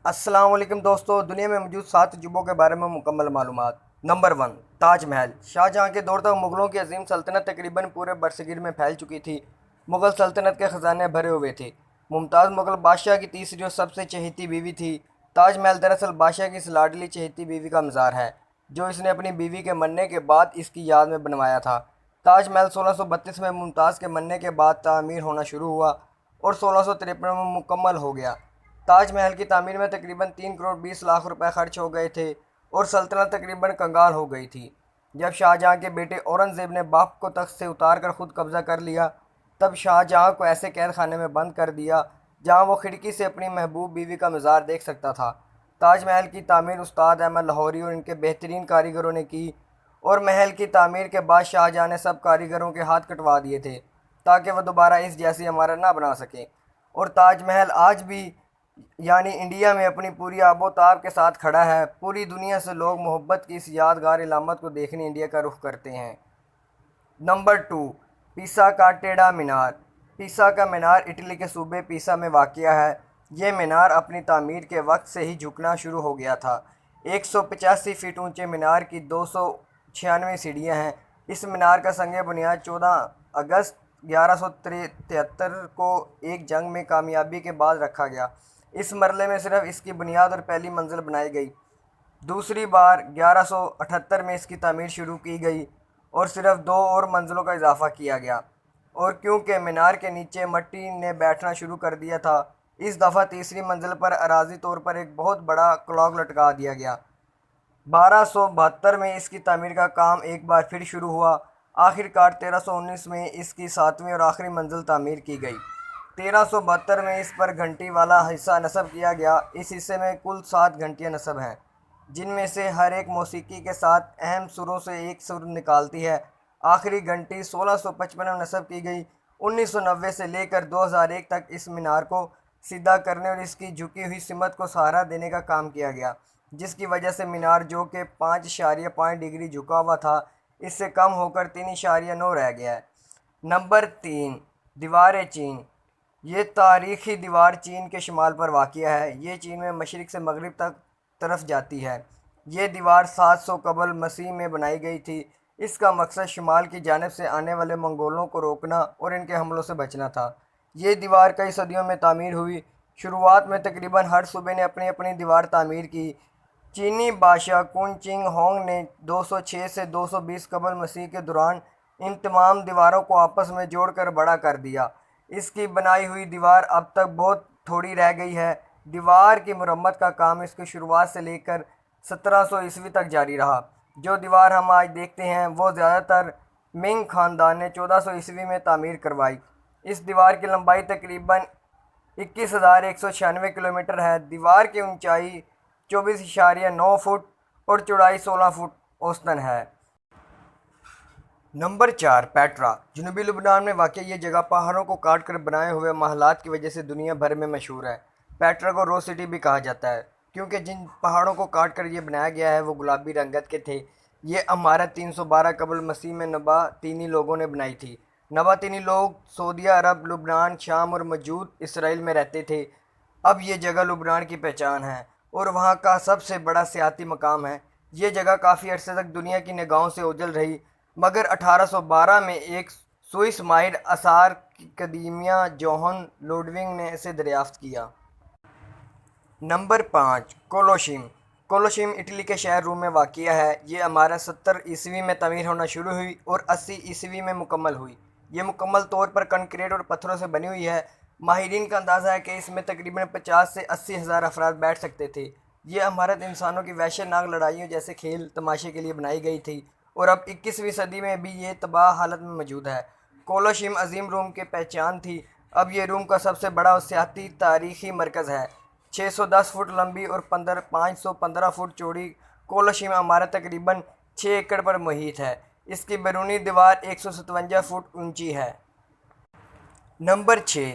السلام علیکم دوستو، دنیا میں موجود 7 عجوبوں کے بارے میں مکمل معلومات۔ نمبر 1، تاج محل۔ شاہجہاں کے دور تک مغلوں کی عظیم سلطنت تقریباً پورے برصغیر میں پھیل چکی تھی۔ مغل سلطنت کے خزانے بھرے ہوئے تھے۔ ممتاز مغل بادشاہ کی تیسری اور سب سے چہیتی بیوی تھی۔ تاج محل دراصل بادشاہ کی اس لاڈلی چہیتی بیوی کا مزار ہے، جو اس نے اپنی بیوی کے مرنے کے بعد اس کی یاد میں بنوایا تھا۔ تاج محل 1632 میں ممتاز کے مرنے کے بعد تعمیر ہونا شروع ہوا اور 1653 میں مکمل ہو گیا۔ تاج محل کی تعمیر میں تقریباً 3 کروڑ 20 لاکھ روپے خرچ ہو گئے تھے اور سلطنت تقریباً کنگال ہو گئی تھی۔ جب شاہجہاں کے بیٹے اورنگزیب نے باپ کو تخت سے اتار کر خود قبضہ کر لیا، تب شاہجہاں کو ایسے قید خانے میں بند کر دیا جہاں وہ کھڑکی سے اپنی محبوب بیوی کا مزار دیکھ سکتا تھا۔ تاج محل کی تعمیر استاد احمد لاہوری اور ان کے بہترین کاریگروں نے کی، اور محل کی تعمیر کے بعد شاہجہاں نے سب کاریگروں کے ہاتھ کٹوا دیے تھے تاکہ وہ دوبارہ اس جیسی عمارت نہ بنا سکیں۔ اور تاج محل آج بھی یعنی انڈیا میں اپنی پوری آب و تاب کے ساتھ کھڑا ہے۔ پوری دنیا سے لوگ محبت کی اس یادگار علامت کو دیکھنے انڈیا کا رخ کرتے ہیں۔ نمبر 2، پیسا کا ٹیڑھا مینار۔ پیسا کا مینار اٹلی کے صوبے پیسا میں واقع ہے۔ یہ مینار اپنی تعمیر کے وقت سے ہی جھکنا شروع ہو گیا تھا۔ 185 فٹ اونچے مینار کی 296 سیڑھیاں ہیں۔ اس مینار کا سنگ بنیاد 14 اگست 1173 کو ایک جنگ میں کامیابی کے بعد رکھا گیا۔ اس مرحلے میں صرف اس کی بنیاد اور پہلی منزل بنائی گئی۔ دوسری بار 1178 میں اس کی تعمیر شروع کی گئی اور صرف 2 اور منزلوں کا اضافہ کیا گیا، اور کیونکہ مینار کے نیچے مٹی نے بیٹھنا شروع کر دیا تھا، اس دفعہ تیسری منزل پر عارضی طور پر ایک بہت بڑا کلاک لٹکا دیا گیا۔ 1272 میں اس کی تعمیر کا کام ایک بار پھر شروع ہوا۔ آخر کار 1319 میں اس کی 7ویں اور آخری منزل تعمیر کی گئی۔ 1372 میں اس پر گھنٹی والا حصہ نصب کیا گیا۔ اس حصے میں کل 7 گھنٹیاں نصب ہیں، جن میں سے ہر ایک موسیقی کے ساتھ اہم سروں سے ایک سر نکالتی ہے۔ آخری گھنٹی 1655 میں نصب کی گئی۔ 1990 سے لے کر 2001 تک اس مینار کو سیدھا کرنے اور اس کی جھکی ہوئی سمت کو سہارا دینے کا کام کیا گیا، جس کی وجہ سے مینار جو کہ 5.5 ڈگری جھکا ہوا تھا، اس سے کم ہو کر 3.9 رہ گیا ہے۔ نمبر 3، دیوار چین۔ یہ تاریخی دیوار چین کے شمال پر واقع ہے۔ یہ چین میں مشرق سے مغرب تک طرف جاتی ہے۔ یہ دیوار 700 قبل مسیح میں بنائی گئی تھی۔ اس کا مقصد شمال کی جانب سے آنے والے منگولوں کو روکنا اور ان کے حملوں سے بچنا تھا۔ یہ دیوار کئی صدیوں میں تعمیر ہوئی۔ شروعات میں تقریباً ہر صوبے نے اپنی اپنی دیوار تعمیر کی۔ چینی بادشاہ کون چنگ ہونگ نے 206 سے 220 قبل مسیح کے دوران ان تمام دیواروں کو آپس میں جوڑ کر بڑا کر دیا۔ اس کی بنائی ہوئی دیوار اب تک بہت تھوڑی رہ گئی ہے۔ دیوار کی مرمت کا کام اس کی شروعات سے لے کر 1700 عیسوی تک جاری رہا۔ جو دیوار ہم آج دیکھتے ہیں وہ زیادہ تر منگ خاندان نے 1400 عیسوی میں تعمیر کروائی۔ اس دیوار کی لمبائی تقریباً 21,196 کلومیٹر ہے۔ دیوار کی اونچائی 24.9 فٹ اور چوڑائی 16 فٹ اوسطاً ہے۔ Number 4، Petra. جنوبی لبنان میں واقع یہ جگہ پہاڑوں کو کاٹ کر بنائے ہوئے محلات کی وجہ سے دنیا بھر میں مشہور ہے۔ پیٹرا کو روز سٹی بھی کہا جاتا ہے، کیونکہ جن پہاڑوں کو کاٹ کر یہ بنایا گیا ہے وہ گلابی رنگت کے تھے۔ یہ عمارت 312 قبل مسیح میں نباتینی لوگوں نے بنائی تھی۔ نباتینی لوگ سعودیہ عرب، لبنان، شام اور موجود اسرائیل میں رہتے تھے۔ اب یہ جگہ لبنان کی پہچان ہے اور وہاں کا سب سے بڑا سیاحتی مقام ہے۔ یہ جگہ کافی عرصے تک دنیا کی نگاہوں سے اوجھل رہی، مگر 1812 میں ایک سوئس ماہر آثار قدیمہ جوہن لوڈونگ نے اسے دریافت کیا۔ نمبر 5، کولوشیم۔ کولوشیم اٹلی کے شہر روم میں واقع ہے۔ یہ عمارت 70 عیسوی میں تعمیر ہونا شروع ہوئی اور 80 عیسوی میں مکمل ہوئی۔ یہ مکمل طور پر کنکریٹ اور پتھروں سے بنی ہوئی ہے۔ ماہرین کا اندازہ ہے کہ اس میں تقریباً 50 سے 80 ہزار افراد بیٹھ سکتے تھے۔ یہ عمارت انسانوں کی وحشتناک لڑائیوں جیسے کھیل تماشے کے لیے بنائی گئی تھی اور اب 21ویں صدی میں بھی یہ تباہ حالت میں موجود ہے۔ کولوشیم عظیم روم کی پہچان تھی۔ اب یہ روم کا سب سے بڑا اور سیاحتی تاریخی مرکز ہے۔ 610 فٹ لمبی اور 515 فٹ چوڑی کولوشیم عمارت تقریباً 6 ایکڑ پر محیط ہے۔ اس کی بیرونی دیوار 157 فٹ اونچی ہے۔ نمبر 6،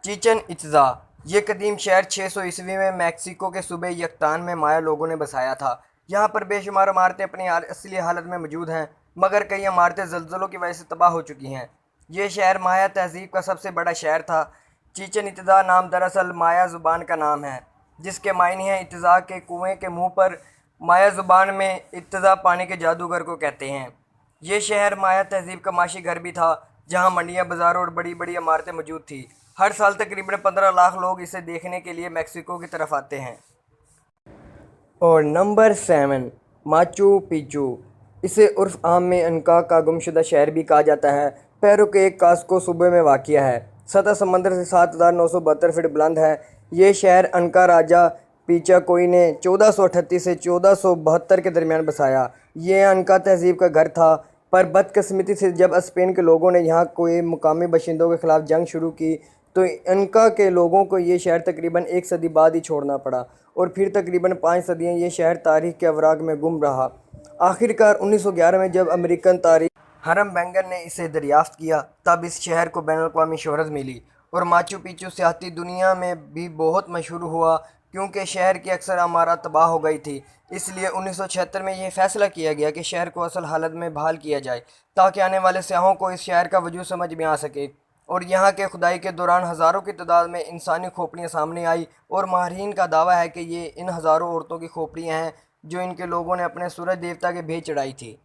چیچن اطزا۔ یہ قدیم شہر 600 عیسوی میں میکسیکو کے صوبے یکتان میں مایا لوگوں نے بسایا تھا۔ یہاں پر بے شمار عمارتیں اپنی اصلی حالت میں موجود ہیں، مگر کئی عمارتیں زلزلوں کی وجہ سے تباہ ہو چکی ہیں۔ یہ شہر مایا تہذیب کا سب سے بڑا شہر تھا۔ چیچن اطزا نام دراصل مایا زبان کا نام ہے۔ جس کے معنی ہیں اتزا کے کنویں کے منہ پر۔ مایا زبان میں اتزا پانی کے جادوگر کو کہتے ہیں۔ یہ شہر مایا تہذیب کا معاشی گھر بھی تھا، جہاں منڈیاں، بازار اور بڑی بڑی عمارتیں موجود تھیں۔ ہر سال تقریباً 15 لاکھ لوگ اسے دیکھنے کے لیے میکسیکو کی طرف آتے ہیں۔ اور نمبر 7، ماچو پیچو۔ اسے عرف عام میں انکا کا گمشدہ شہر بھی کہا جاتا ہے۔ پیرو کے ایک کاسکو صوبے میں واقع ہے۔ سطح سمندر سے 7,972 فٹ بلند ہے۔ یہ شہر انکا راجا پیچاکوئی نے 1438 سے 1472 کے درمیان بسایا۔ یہ انکا تہذیب کا گھر تھا، پر بدقسمتی سے جب اسپین کے لوگوں نے یہاں کے مقامی باشندوں کے خلاف جنگ شروع کی تو انکا کے لوگوں کو یہ شہر تقریباً 1 صدی بعد ہی چھوڑنا پڑا، اور پھر تقریباً 5 صدیاں یہ شہر تاریخ کے اوراق میں گم رہا۔ آخر کار 1911 میں جب امریکن تاریخ ہرم بینگر نے اسے دریافت کیا، تب اس شہر کو بین الاقوامی شہرت ملی، اور ماچو پیچو سیاحتی دنیا میں بھی بہت مشہور ہوا کیونکہ شہر کی اکثر عمارات تباہ ہو گئی تھی۔ اس لیے 1976 میں یہ فیصلہ کیا گیا کہ شہر کو اصل حالت میں بحال کیا جائے تاکہ آنے والے سیاحوں کو اس شہر کا وجود سمجھ میں آ سکے۔ اور یہاں کے کھدائی کے دوران ہزاروں کی تعداد میں انسانی کھوپڑیاں سامنے آئی، اور ماہرین کا دعویٰ ہے کہ یہ ان ہزاروں عورتوں کی کھوپڑیاں ہیں جو ان کے لوگوں نے اپنے سورج دیوتا کے بھیج چڑھائی تھی۔